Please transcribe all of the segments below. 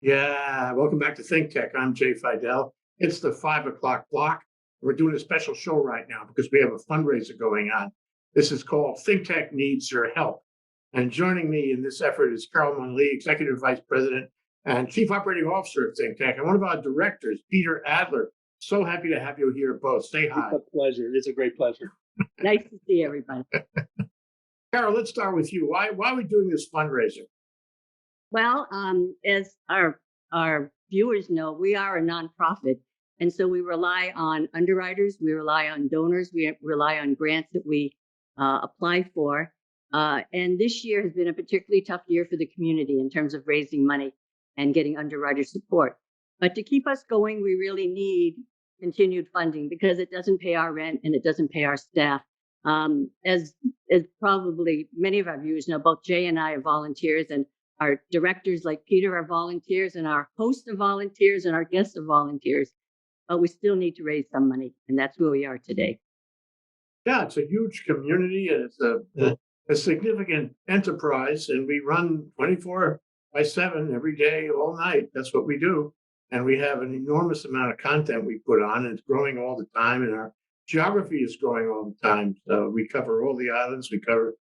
Yeah, welcome back to ThinkTech. I'm Jay Fidell. It's the 5 o'clock block. We're doing a special show right now because we have a fundraiser going on. This is called ThinkTech Needs Your Help. And joining me in this effort is Carol Munley, Executive Vice President and Chief Operating Officer of ThinkTech, and one of our directors, Peter Adler. So happy to have you here both. Say It's hi. a pleasure. It's a great pleasure. Nice to see everybody. Carol, let's start with you. Why are we doing this fundraiser? Well, as our viewers know, we are a nonprofit, and so we rely on underwriters, we rely on donors, we rely on grants that we apply for. And this year has been a particularly tough year for the community in terms of raising money and getting underwriter support. But to keep us going, we really need continued funding because it doesn't pay our rent and it doesn't pay our staff. As probably many of our viewers know, both Jay and I are volunteers, and our directors like Peter are volunteers, and our hosts are volunteers, and our guests are volunteers. But we still need to raise some money, and that's where we are today. Yeah, it's a huge community and it's a significant enterprise, and we run 24/7 every day, all night. That's what we do. And we have an enormous amount of content we put on, and it's growing all the time, and our geography is growing all the time. So we cover all the islands, we cover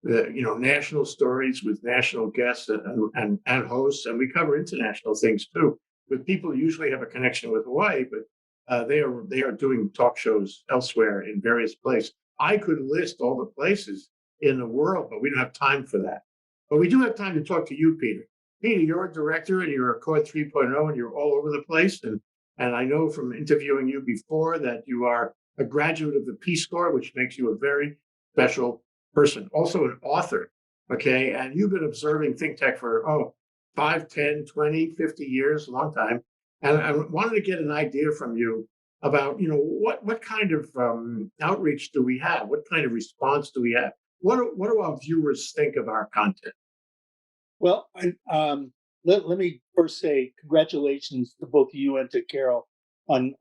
the national stories with national guests and hosts, and we cover international things too with people who usually have a connection with Hawaii, but they are doing talk shows elsewhere in various places. I could list all the places in the world, but we don't have time for that. But we do have time to talk to you, Peter. Peter, you're a director and you're a Core 3.0 and you're all over the place. And I know from interviewing you before that you are a graduate of the Peace Corps, which makes you a very special person, also an author. Okay. And you've been observing ThinkTech for 5, 10, 20, 50 years, a long time. And I wanted to get an idea from you about, what kind of outreach do we have? What kind of response do we have? What do our viewers think of our content? Well, let me first say congratulations to both you and to Carol on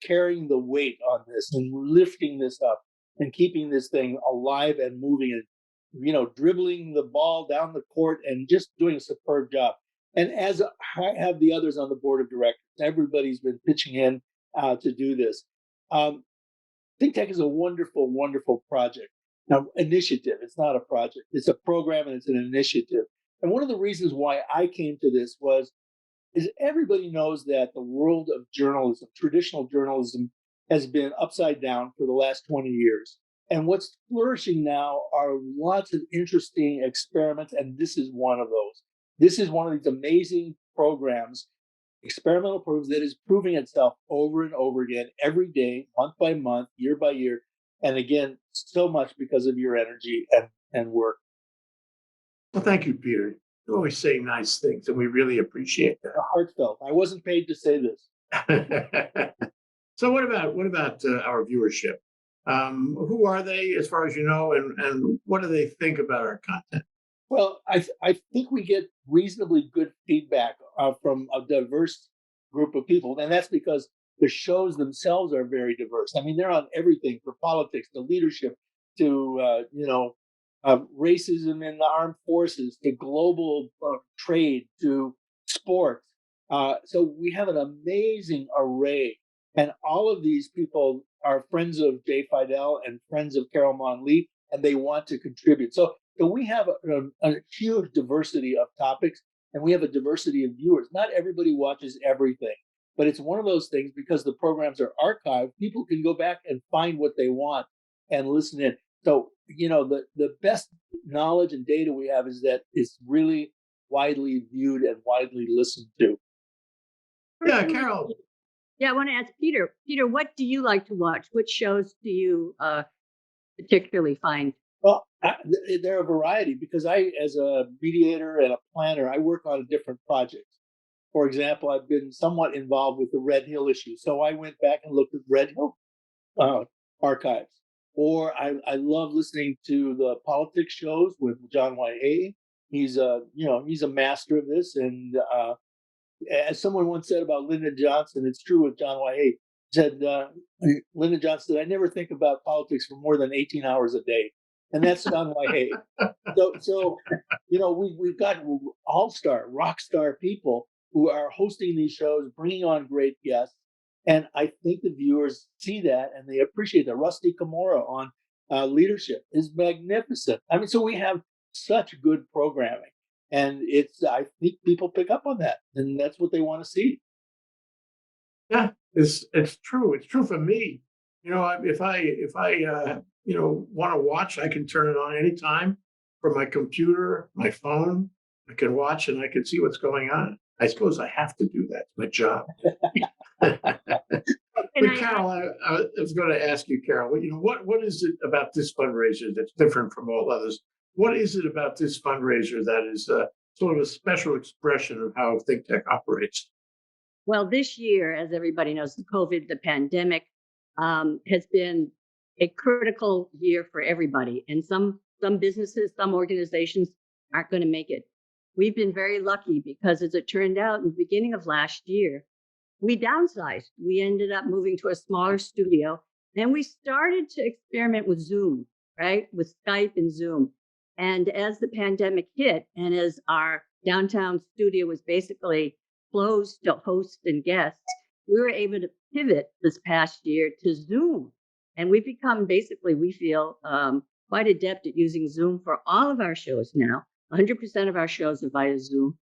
carrying the weight on this and lifting this up and keeping this thing alive and moving and dribbling the ball down the court and just doing a superb job. And as I have the others on the board of directors, everybody's been pitching in to do this. ThinkTech is a wonderful, wonderful project. Now, initiative, it's not a project. It's a program and it's an initiative. And one of the reasons why I came to this is everybody knows that the world of journalism, traditional journalism, has been upside down for the last 20 years. And what's flourishing now are lots of interesting experiments, and this is one of those. This is one of these amazing programs, experimental programs that is proving itself over and over again, every day, month by month, year by year. And again, so much because of your energy and work. Well, thank you, Peter. You always say nice things, and we really appreciate Heartfelt. I wasn't paid to say this. that. So, what about our viewership? Who are they, as far as you know, and what do they think about our content? Well, I think we get reasonably good feedback from a diverse group of people, and that's because the shows themselves are very diverse. I mean, they're on everything from politics to leadership to racism in the armed forces to global trade to sports. So we have an amazing array, and all of these people are friends of Jay Fidell and friends of Carol Mon Lee, and they want to contribute. So we have a huge diversity of topics, and we have a diversity of viewers. Not everybody watches everything, but it's one of those things because the programs are archived. People can go back and find what they want and listen in. So, the best knowledge and data we have is that it's really widely viewed and widely listened to. Yeah, Carol. Yeah, I want to ask Peter. Peter, what do you like to watch? Which shows do you particularly find? Well, there are a variety because I, as a mediator and a planner, I work on different projects. For example, I've been somewhat involved with the Red Hill issue. So I went back and looked at Red Hill archives. Or I love listening to the politics shows with John Waihee. He's a master of this. And as someone once said about Lyndon Johnson, it's true with John Waihee. Said Lyndon Johnson said, "I never think about politics for more than 18 hours a day," and that's John Waihee. So we've got all-star, rock star people who are hosting these shows, bringing on great guests. And I think the viewers see that and they appreciate that. Rusty Kimura on leadership is magnificent. I mean, so we have such good programming. And I think people pick up on that, and that's what they want to see. Yeah, it's true. It's true for me. If I want to watch, I can turn it on anytime from my computer, my phone. I can watch and I can see what's going on. I suppose I have to do that. It's my job. But Carol, I was going to ask you, Carol. What is it about this fundraiser that's different from all others? What is it about this fundraiser that is sort of a special expression of how ThinkTech operates? Well, this year, as everybody knows, the pandemic, has been a critical year for everybody. And some businesses, some organizations aren't going to make it. We've been very lucky because, as it turned out, in the beginning of last year, we downsized. We ended up moving to a smaller studio, and we started to experiment with Zoom, right? With Skype and Zoom. And as the pandemic hit, and as our downtown studio was basically closed to hosts and guests, we were able to pivot this past year to Zoom. And we've become basically, we feel, quite adept at using Zoom for all of our shows now. 100% of our shows are via Zoom.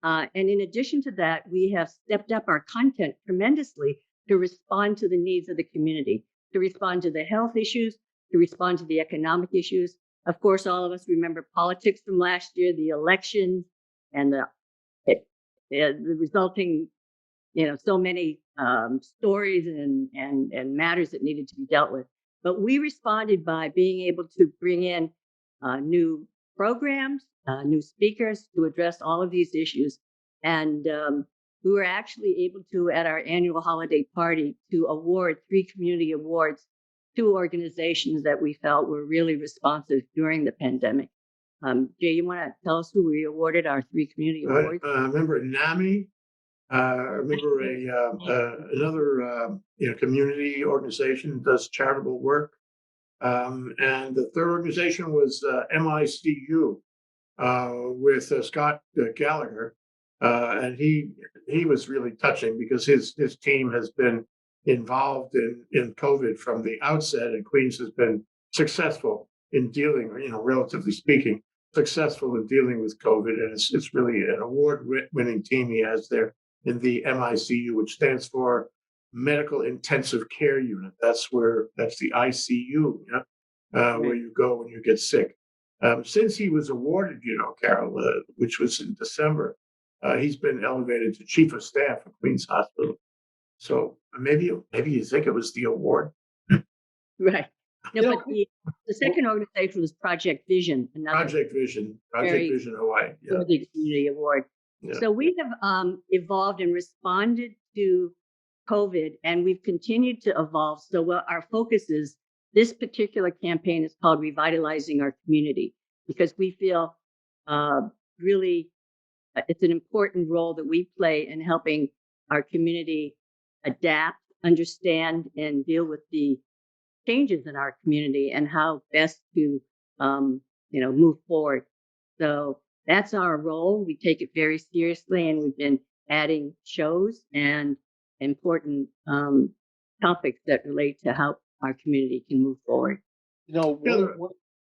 And in addition to that, we have stepped up our content tremendously to respond to the needs of the community, to respond to the health issues, to respond to the economic issues. Of course, all of us remember politics from last year, the elections, and the resulting, so many stories and matters that needed to be dealt with. But we responded by being able to bring in new programs, new speakers to address all of these issues. And we were actually able to, at our annual holiday party, to award 3 community awards to organizations that we felt were really responsive during the pandemic. Jay, you want to tell us who we awarded our 3 community awards? I remember NAMI. I remember another community organization that does charitable work. And the third organization was MICU with Scott Gallagher. And he was really touching because his team has been involved in COVID from the outset, and Queens has been successful in dealing, relatively speaking, successful in dealing with COVID. And it's really an award-winning team he has there in the MICU, which stands for Medical Intensive Care Unit. That's the ICU, where you go when you get sick. Since he was awarded, Carol, which was in December, he's been elevated to Chief of Staff at Queens Hospital. So maybe you think it was the award. Right. No, but the second organization was Project Vision. Project Vision Hawaii. Yeah. The community award. Yeah. So we have evolved and responded to COVID, and we've continued to evolve. So what our focus is, this particular campaign is called Revitalizing Our Community, because we feel really it's an important role that we play in helping our community adapt, understand, and deal with the changes in our community and how best to move forward. So that's our role. We take it very seriously, and we've been adding shows and important topics that relate to how our community can move forward. Go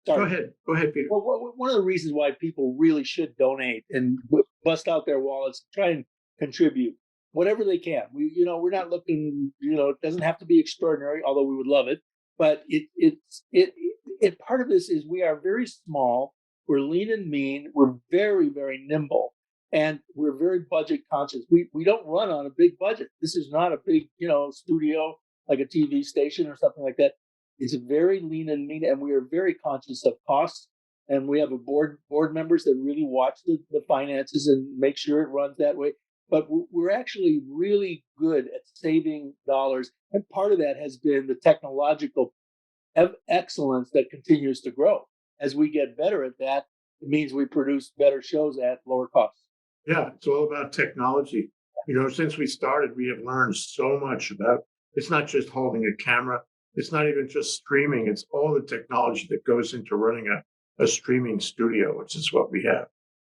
ahead, Peter. Well, one of the reasons why people really should donate and bust out their wallets, try and contribute whatever they can. We're not looking. It doesn't have to be extraordinary, although we would love it. But it part of this is we are very small. We're lean and mean. We're very, very nimble, and we're very budget conscious. We don't run on a big budget. This is not a big studio like a TV station or something like that. It's very lean and mean, and we are very conscious of costs. And we have a board members that really watch the finances and make sure it runs that way. But we're actually really good at saving dollars. And part of that has been the technological excellence that continues to grow. As we get better at that, it means we produce better shows at lower costs. Yeah, it's all about technology. Since we started, we have learned so much about, it's not just holding a camera. It's not even just streaming. It's all the technology that goes into running a streaming studio, which is what we have.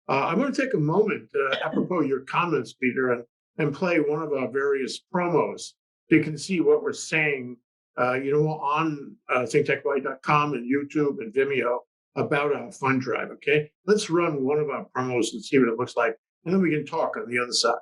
I want to take a moment, apropos your comments, Peter, and play one of our various promos so you can see what we're saying, on thinktechhawaii.com and YouTube and Vimeo about our fund drive. Okay, let's run one of our promos and see what it looks like, and then we can talk on the other side.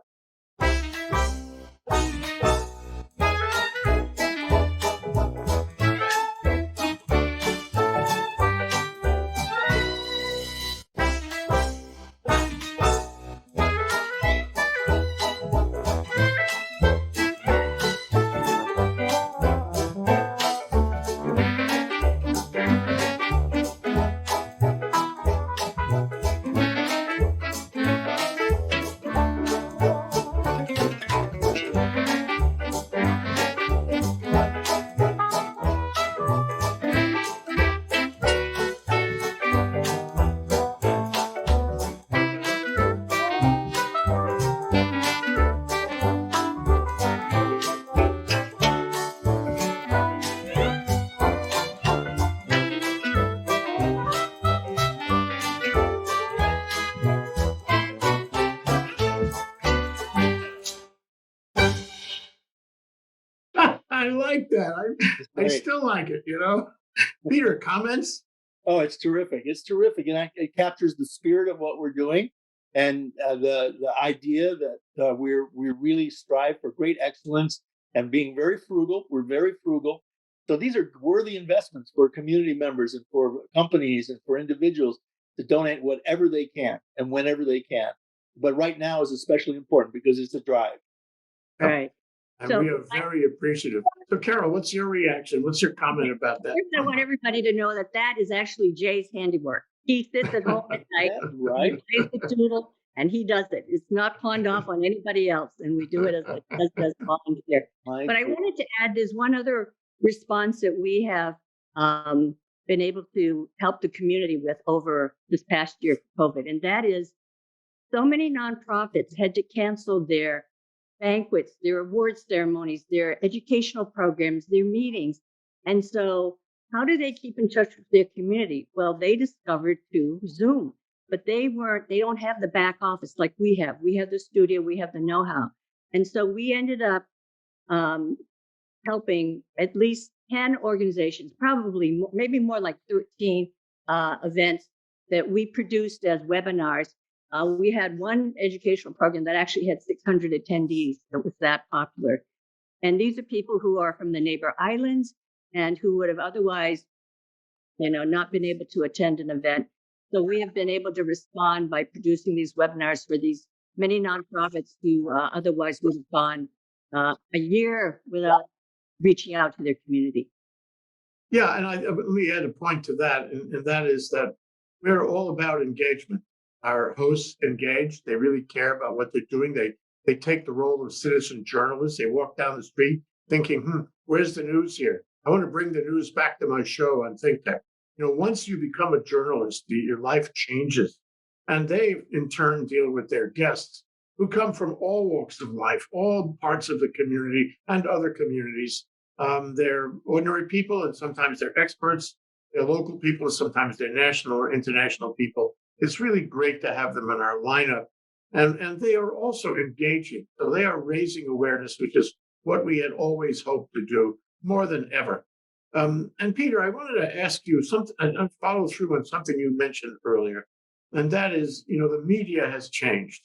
I like that. I still like it, Peter, comments? Oh, it's terrific. It's terrific. And it captures the spirit of what we're doing and the idea that we really strive for great excellence and being very frugal. We're very frugal. So these are worthy investments for community members and for companies and for individuals to donate whatever they can and whenever they can. But right now is especially important because it's a drive. All right. And So we are very appreciative. So, Carol, what's your reaction? What's your comment about that? First, I want everybody to know that is actually Jay's handiwork. He sits at home at night, Right? he plays the doodle, and he does it. It's not pawned off on anybody else, and we do it as volunteer. But I wanted to add, there's one other response that we have been able to help the community with over this past year for COVID, and that is so many nonprofits had to cancel their banquets, their award ceremonies, their educational programs, their meetings. And so how do they keep in touch with their community? Well, they discovered through Zoom, but they don't have the back office like we have. We have the studio, we have the know-how. And so we ended up helping at least 10 organizations, probably maybe more like 13 events that we produced as webinars. We had one educational program that actually had 600 attendees. It was that popular. And these are people who are from the neighbor islands and who would have otherwise, not been able to attend an event. So we have been able to respond by producing these webinars for these many nonprofits who otherwise would have gone a year without reaching out to their community. Yeah, and let me add a point to that, and that is that we're all about engagement. Our hosts engage. They really care about what they're doing. They take the role of citizen journalists. They walk down the street thinking, where's the news here? I want to bring the news back to my show on ThinkTech. Once you become a journalist, your life changes. And they, in turn, deal with their guests who come from all walks of life, all parts of the community and other communities. They're ordinary people, and sometimes they're experts. They're local people, sometimes they're national or international people. It's really great to have them in our lineup. And they are also engaging. So they are raising awareness, which is what we had always hoped to do more than ever. And Peter, I wanted to ask you something and follow through on something you mentioned earlier. And that is, the media has changed.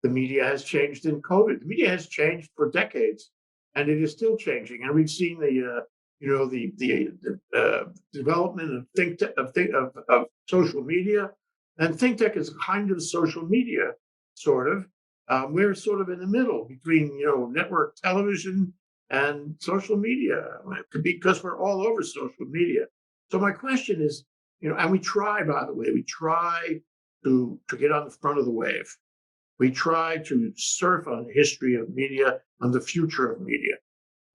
The media has changed in COVID. The media has changed for decades, and it is still changing. And we've seen the development of social media. And ThinkTech is a kind of social media, sort of. We're sort of in the middle between, network television and social media. It could be because we're all over social media. So my question is, and we try, by the way, we try to get on the front of the wave. We try to surf on the history of media, on the future of media.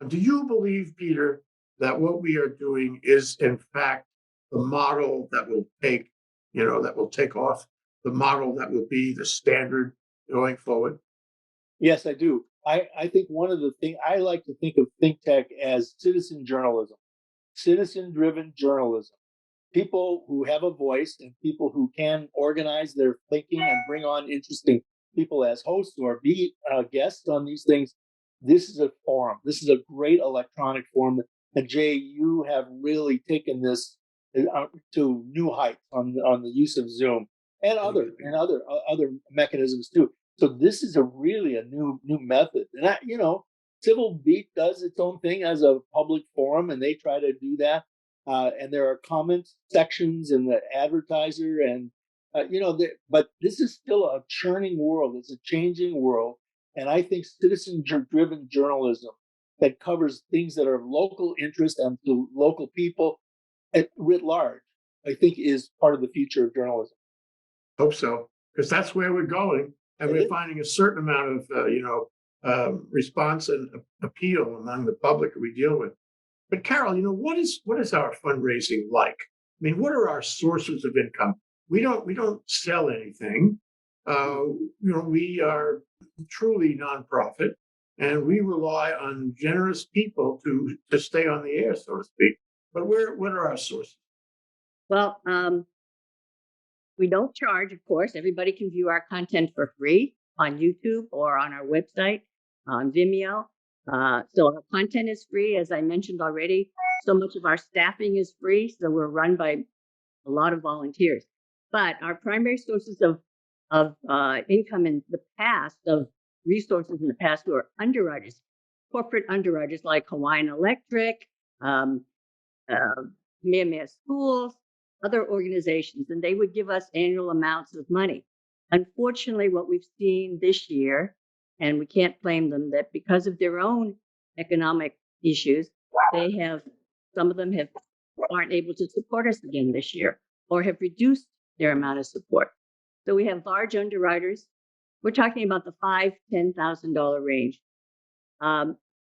Do you believe, Peter, that what we are doing is, in fact, the model that will take off, the model that will be the standard going forward? Yes, I do. I think one of the things I like to think of ThinkTech as citizen journalism, citizen-driven journalism. people who have a voice and people who can organize their thinking and bring on interesting people as hosts or be guests on these things. This is a forum. This is a great electronic forum. And Jay, you have really taken this to new heights on the use of Zoom and other mechanisms too. So this is a new method. And Civil Beat does its own thing as a public forum, and they try to do that. And there are comment sections in the advertiser, and but this is still a churning world. It's a changing world, and I think citizen-driven journalism that covers things that are of local interest and to local people at writ large, I think, is part of the future of journalism. Hope so, because that's where we're going, and we're finding a certain amount of response and appeal among the public we deal with. But Carol, what is our fundraising like? I mean, what are our sources of income? We don't sell anything. We are truly nonprofit, and we rely on generous people to stay on the air, so to speak. But what are our sources? Well, we don't charge, of course. Everybody can view our content for free on YouTube or on our website, on Vimeo. So our content is free, as I mentioned already. So much of our staffing is free. So we're run by a lot of volunteers. But our primary sources of income in the past, of resources in the past, were underwriters, corporate underwriters like Hawaiian Electric, Kamehameha Schools, other organizations, and they would give us annual amounts of money. Unfortunately, what we've seen this year, and we can't blame them, that because of their own economic issues, some of them aren't able to support us again this year, or have reduced their amount of support. So we have large underwriters. We're talking about the $5,000-$10,000 range.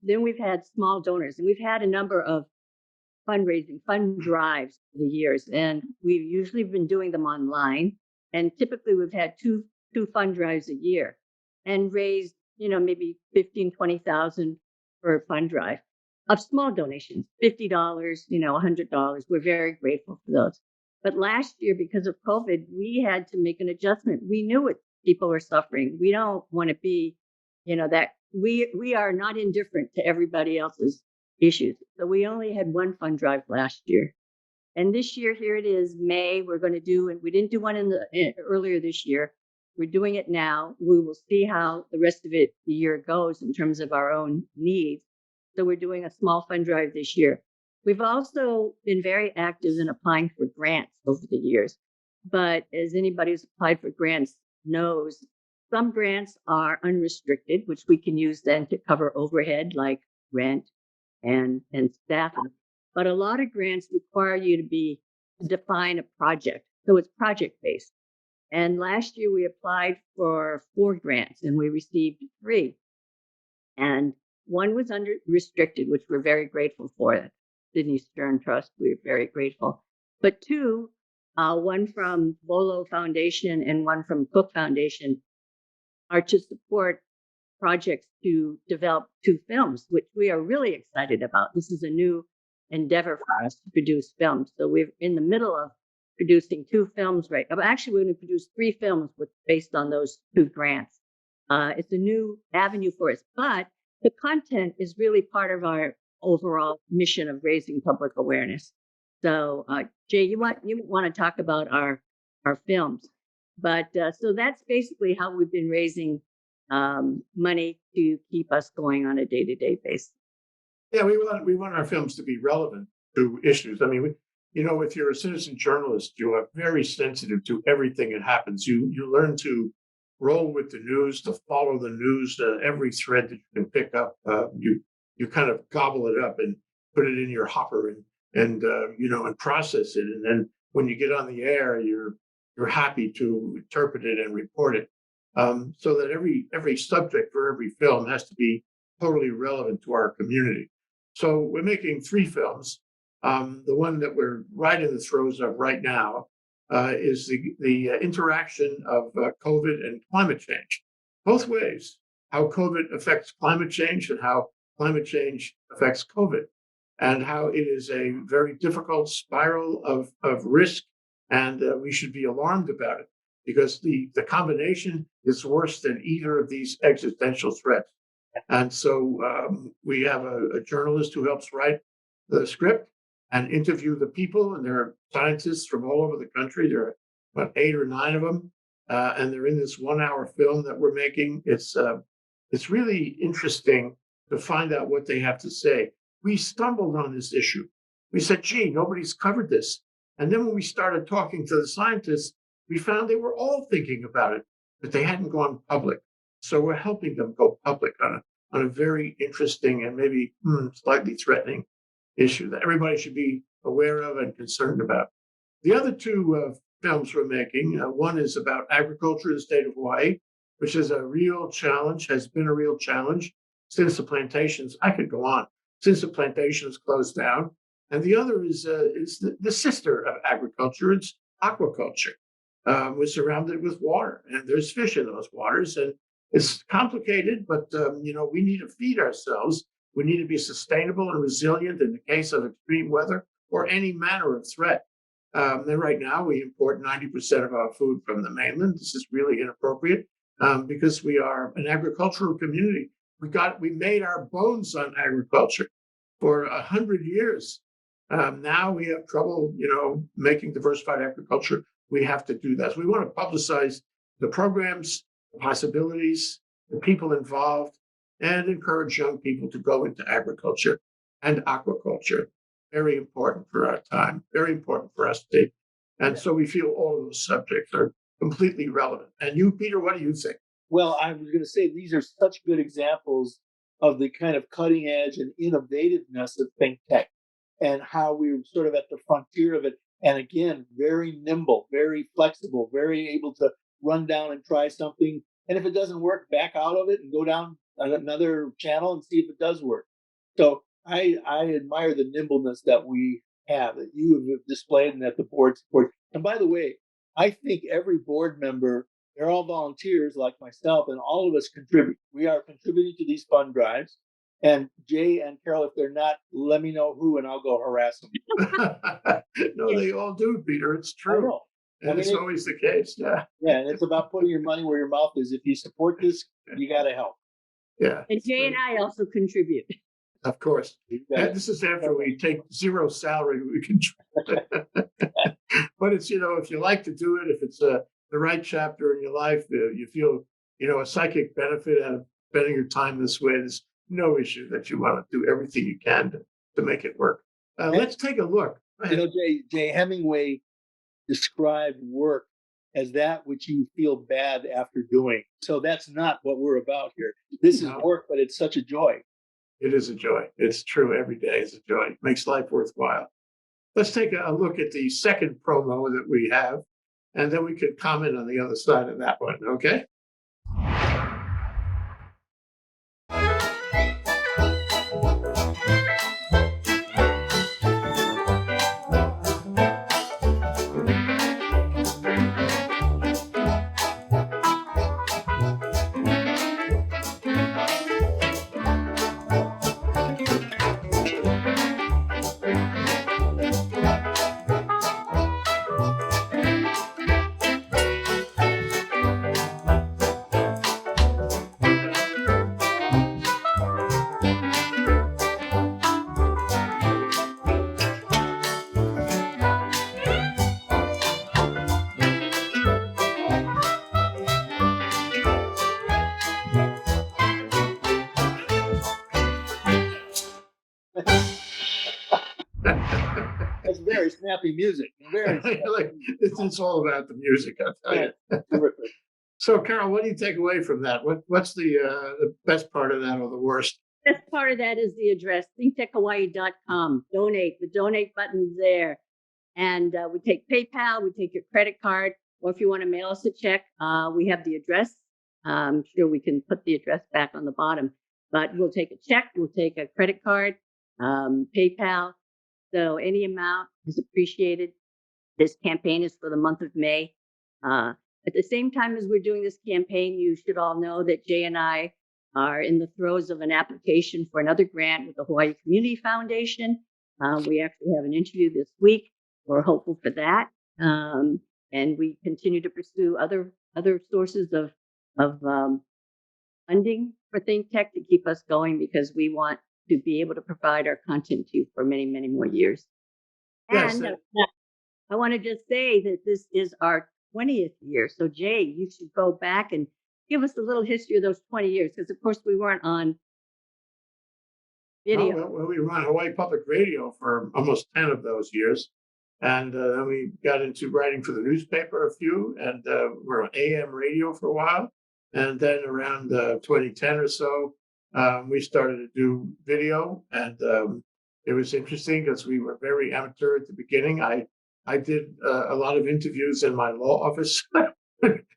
Then we've had small donors, and we've had a number of fundraising fund drives for the years, and we've usually been doing them online. And typically, we've had two fund drives a year, and raised maybe $15,000-$20,000 for a fund drive of small donations, $50, $100. We're very grateful for those. But last year, because of COVID, we had to make an adjustment. We knew what people were suffering. We don't want to be, that we are not indifferent to everybody else's issues. So we only had one fund drive last year. And this year, here it is, May, we're going to do, and we didn't do one earlier this year. We're doing it now. We will see how the rest of the year goes in terms of our own needs. So we're doing a small fund drive this year. We've also been very active in applying for grants over the years. But as anybody who's applied for grants knows, some grants are unrestricted, which we can use then to cover overhead like rent and staffing. But a lot of grants require you to define a project. So it's project based. And last year we applied for 4 grants and we received 3. And one was restricted, which we're very grateful for. Sydney Stern Trust, we're very grateful. But 2, one from Bolo Foundation and one from Cook Foundation, are to support projects to develop 2 films, which we are really excited about. This is a new endeavor for us to produce films. So we're in the middle of producing 2 films right now. Actually, we're going to produce 3 films based on those 2 grants. It's a new avenue for us, but the content is really part of our overall mission of raising public awareness. So, Jay, you want to talk about our films, but so that's basically how we've been raising money to keep us going on a day-to-day basis. Yeah, we want our films to be relevant to issues. I mean, if you're a citizen journalist, you are very sensitive to everything that happens. You learn to roll with the news, to follow the news, every thread that you can pick up. You kind of gobble it up and put it in your hopper and process it. And then when you get on the air, you're happy to interpret it and report it. So that every subject for every film has to be totally relevant to our community. So we're making 3 films. The one that we're right in the throes of right now is the interaction of COVID and climate change, both ways, how COVID affects climate change and how climate change affects COVID. and how it is a very difficult spiral of risk, and we should be alarmed about it because the combination is worse than either of these existential threats. And so we have a journalist who helps write the script and interview the people, and there are scientists from all over the country. There are about 8 or 9 of them, and they're in this 1-hour film that we're making. It's really interesting to find out what they have to say. We stumbled on this issue. We said, gee, nobody's covered this. And then when we started talking to the scientists, we found they were all thinking about it, but they hadn't gone public. So we're helping them go public on a very interesting and maybe slightly threatening issue that everybody should be aware of and concerned about. The other 2 films we're making, one is about agriculture in the state of Hawaii, which is a real challenge, has been a real challenge since the plantations, I could go on, since the plantations closed down. And the other is the sister of agriculture, it's aquaculture. We're surrounded with water, and there's fish in those waters, and it's complicated, but we need to feed ourselves. We need to be sustainable and resilient in the case of extreme weather or any manner of threat. And right now, we import 90% of our food from the mainland. This is really inappropriate because we are an agricultural community. We made our bones on agriculture for 100 years. Now we have trouble, making diversified agriculture. We have to do that. So we want to publicize the programs, the possibilities, the people involved, and encourage young people to go into agriculture and aquaculture. Very important for our time, very important for us today. And so we feel all of those subjects are completely relevant. And you, Peter, what do you think? Well, I was going to say these are such good examples of the kind of cutting edge and innovativeness of ThinkTech and how we're sort of at the frontier of it. And again, very nimble, very flexible, very able to run down and try something. And if it doesn't work, back out of it and go down another channel and see if it does work. So I admire the nimbleness that we have, that you have displayed and that the board supports. And by the way, I think every board member, they're all volunteers like myself, and all of us contribute. We are contributing to these fund drives. And Jay and Carol, if they're not, let me know who, and I'll go harass them. No, they all do, Peter. It's true. And it's always the case. Yeah. Yeah, and it's about putting your money where your mouth is. If you support this, you got to help. Yeah. And Jay and I also contribute. Of course. And this is after we take 0 salary. We can. But it's, if you like to do it, if it's the right chapter in your life, you feel, a psychic benefit out of spending your time this way, there's no issue that you want to do everything you can to make it work. Let's take a look. Jay Hemingway described work as that which you feel bad after doing. So that's not what we're about here. This is work, but it's such a joy. It is a joy. It's true. Every day is a joy. It makes life worthwhile. Let's take a look at the second promo that we have, and then we could comment on the other side of that one. Okay. That's very snappy music. Very snappy. It's all about the music, I'll tell you. So, Carol, what do you take away from that? What's the best part of that or the worst? Best part of that is the address, thinktechhawaii.com. Donate. The donate button's there. And we take PayPal, we take your credit card, or if you want to mail us a check, we have the address. I'm sure we can put the address back on the bottom, but we'll take a check, we'll take a credit card, PayPal. So any amount is appreciated. This campaign is for the month of May. At the same time as we're doing this campaign, you should all know that Jay and I are in the throes of an application for another grant with the Hawaii Community Foundation. We actually have an interview this week. We're hopeful for that. And we continue to pursue other sources of funding for ThinkTech to keep us going, because we want to be able to provide our content to you for many, many more years. Yes, And I want to just say that this is our 20th year. So Jay, you should go back and give us a little history of those 20 years, because of course we weren't on video. well, we run Hawaii Public Radio for almost 10 of those years. And then we got into writing for the newspaper, a few, and we're on AM radio for a while. And then around 2010 or so, we started to do video. And it was interesting because we were very amateur at the beginning. I did a lot of interviews in my law office.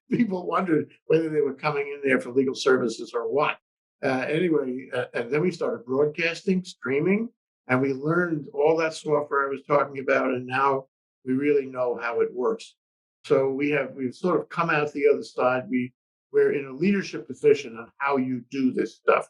People wondered whether they were coming in there for legal services or what. Anyway, and then we started broadcasting, streaming, and we learned all that software I was talking about, and now we really know how it works. So we've sort of come out the other side. We're in a leadership position on how you do this stuff,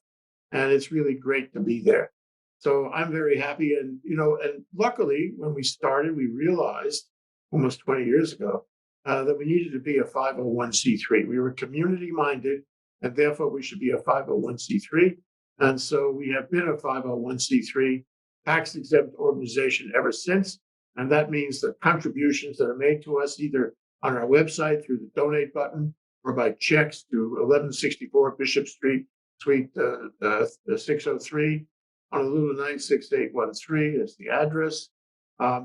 and it's really great to be there. So I'm very happy, and and luckily, when we started, we realized almost 20 years ago that we needed to be a 501c3. We were community minded, and therefore we should be a 501c3. And so we have been a 501c3 tax exempt organization ever since. And that means that contributions that are made to us either on our website through the donate button or by checks to 1164 Bishop Street, Suite 603, Honolulu 96813 is the address.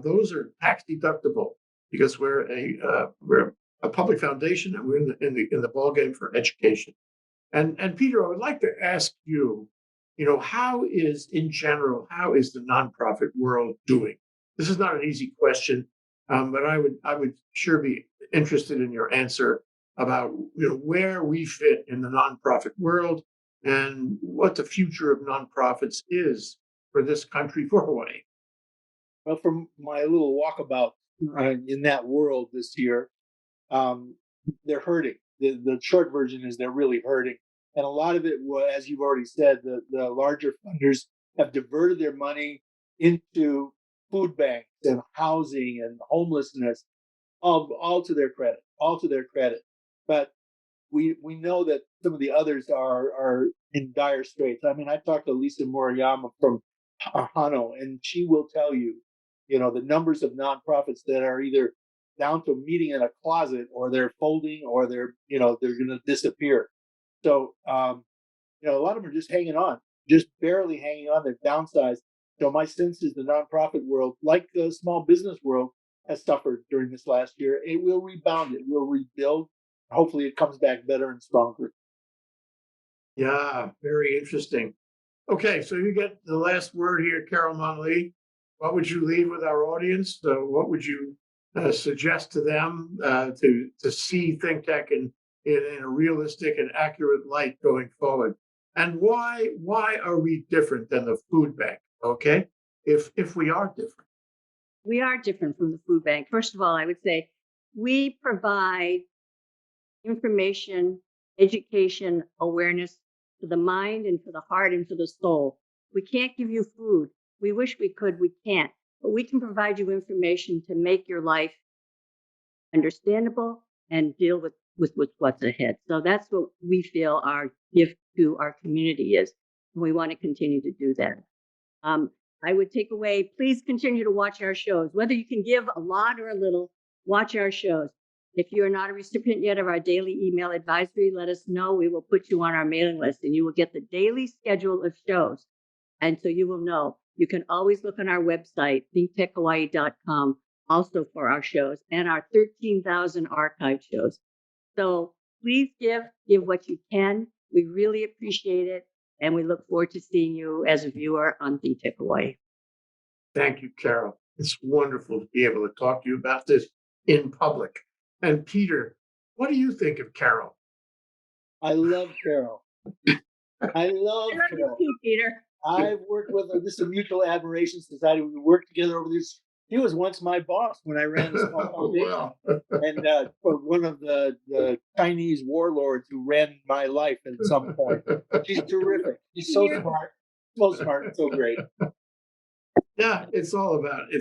Those are tax deductible because we're a public foundation, and we're in the ballgame for education. And Peter, I would like to ask you, how is the nonprofit world doing? This is not an easy question, but I would sure be interested in your answer about where we fit in the nonprofit world and what the future of nonprofits is for this country, for Hawaii. Well, from my little walkabout in that world this year, they're hurting. The short version is they're really hurting. And a lot of it was, as you've already said, the larger funders have diverted their money into food banks and housing and homelessness, all to their credit. But we know that some of the others are in dire straits. I mean, I talked to Lisa Moriyama from Hano, and she will tell you, the numbers of nonprofits that are either down to meeting in a closet, or they're folding, or they're going to disappear. So, a lot of them are just hanging on, just barely hanging on. They're downsized. So my sense is the nonprofit world, like the small business world, has suffered during this last year. It will rebound. It will rebuild. Hopefully it comes back better and stronger. Yeah, very interesting. Okay, so you get the last word here, Carol Monley. What would you leave with our audience? What would you suggest to them to see ThinkTech in a realistic and accurate light going forward? And why are we different than the food bank? Okay, if we are different. We are different from the food bank. First of all, I would say we provide information, education, awareness to the mind and to the heart and to the soul. We can't give you food. We wish we could, we can't. But we can provide you information to make your life understandable and deal with what's ahead. So that's what we feel our gift to our community is. And we want to continue to do that. I would take away, please continue to watch our shows. Whether you can give a lot or a little, watch our shows. If you are not a recipient yet of our daily email advisory, let us know. We will put you on our mailing list, and you will get the daily schedule of shows. And so you will know. You can always look on our website, thinktechhawaii.com, also for our shows and our 13,000 archive shows. So please give what you can. We really appreciate it. And we look forward to seeing you as a viewer on ThinkTech Hawaii. Thank you, Carol. It's wonderful to be able to talk to you about this in public. And Peter, what do you think of Carol? I love Carol. I love you Carol. too, Peter. I've worked with her. This is a mutual admiration society. We worked together over this He was once my boss when I ran a small foundation. Wow. And for one of the Chinese warlords who ran my life at some point. She's terrific. She's so smart, and so great. Yeah, it's all about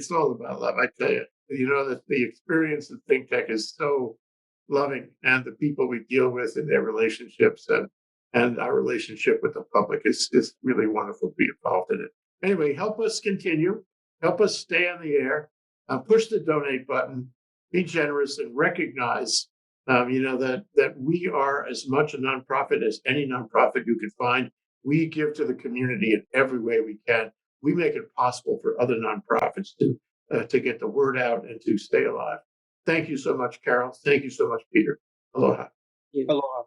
love. I tell you, that the experience of ThinkTech is so loving, and the people we deal with in their relationships and our relationship with the public is really wonderful to be involved in it. Anyway, help us continue, help us stay on the air, push the donate button, be generous, and recognize, that we are as much a nonprofit as any nonprofit you can find. We give to the community in every way we can. We make it possible for other nonprofits to get the word out and to stay alive. Thank you so much, Carol. Thank you so much, Peter. Aloha. Aloha.